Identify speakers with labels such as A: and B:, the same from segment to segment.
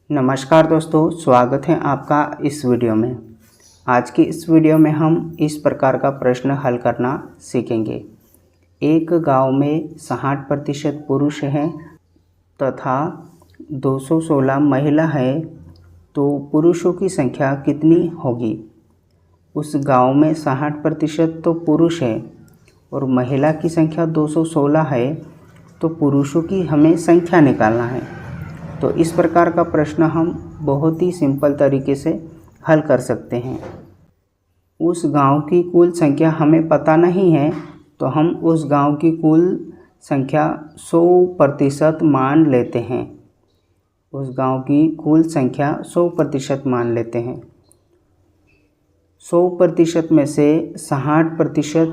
A: नमस्कार दोस्तों, स्वागत है आपका इस वीडियो में। आज की इस वीडियो में हम इस प्रकार का प्रश्न हल करना सीखेंगे। एक गांव में 60% पुरुष हैं तथा 216 महिला है, तो पुरुषों की संख्या कितनी होगी। उस गांव में 60% तो पुरुष है और महिला की संख्या 216 है, तो पुरुषों की हमें संख्या निकालना है। तो इस प्रकार का प्रश्न हम बहुत ही सिंपल तरीके से हल कर सकते हैं। उस गांव की कुल संख्या हमें पता नहीं है, तो हम उस गांव की कुल संख्या 100% मान लेते हैं। उस गांव की कुल संख्या 100% मान लेते हैं। 100% में से 60%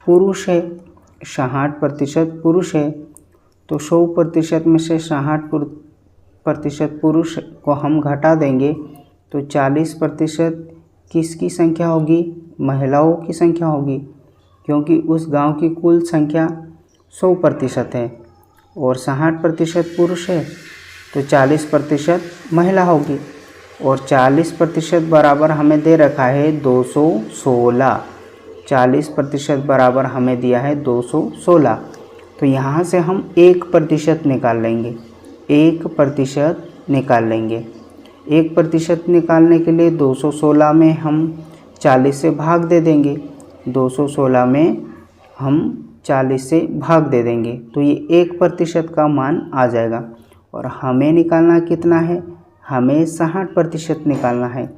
A: पुरुष है, 60% पुरुष है, तो 100% में से 60% पुरुष को हम घटा देंगे तो 40% किसकी संख्या होगी, महिलाओं की संख्या होगी, क्योंकि उस गांव की कुल संख्या 100% है और 60% पुरुष है, तो 40% महिला होगी। और 40% बराबर हमें दे रखा है 216। 40% बराबर हमें दिया है 216, तो यहाँ से हम 1% निकाल लेंगे। 1% निकाल लेंगे। 1% निकालने के लिए 216 में हम 40 से भाग दे देंगे। 216 में हम 40 से भाग दे देंगे, तो ये 1% का मान आ जाएगा। और हमें निकालना कितना है, हमें 60% निकालना है।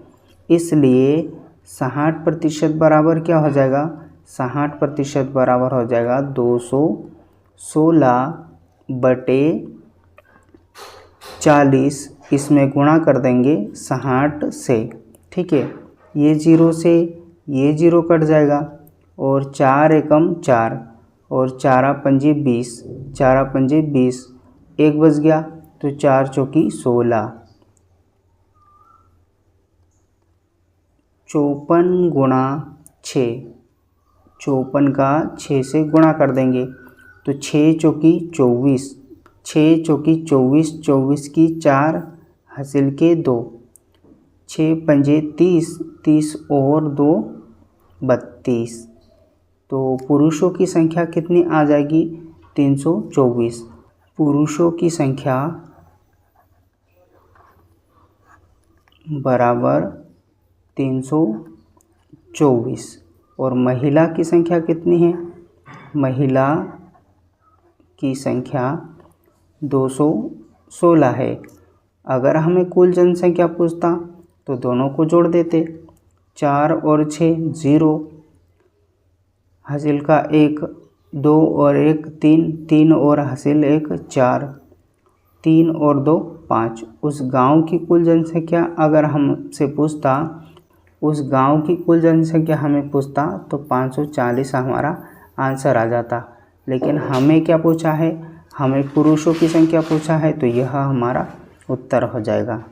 A: इसलिए 60% बराबर क्या हो जाएगा, 60% बराबर हो जाएगा 216 बटे 40। इसमें गुणा कर देंगे 60 से, ठीक है। ये 0 से ये 0 कट जाएगा और 4 एकम 4 और 4 पंजे 20, 4 पंजे 20, 1 बच गया, तो 4 चौकी 16। 54 गुणा 6, 54 का 6 से गुणा कर देंगे तो 6 चौकी 24, 6 चौकी 24, 24 की 4 हासिल के 2, 6 पंजे 30, 30 और 2 32। तो पुरुषों की संख्या कितनी आ जाएगी, 324। पुरुषों की संख्या बराबर 324 और महिला की संख्या कितनी है, महिला की संख्या 216 है। अगर हमें कुल जनसंख्या पूछता तो दोनों को जोड़ देते, 4 और 6 0, हासिल का 1, 2 और 1 3, 3 और हासिल 1 4, 3 और 2 5। उस गांव की कुल जनसंख्या अगर हमसे पूछता, उस गांव की कुल जनसंख्या हमें पूछता तो 540 हमारा आंसर आ जाता। लेकिन हमें क्या पूछा है, हमें पुरुषों की संख्या पूछा है, तो यह हमारा उत्तर हो जाएगा।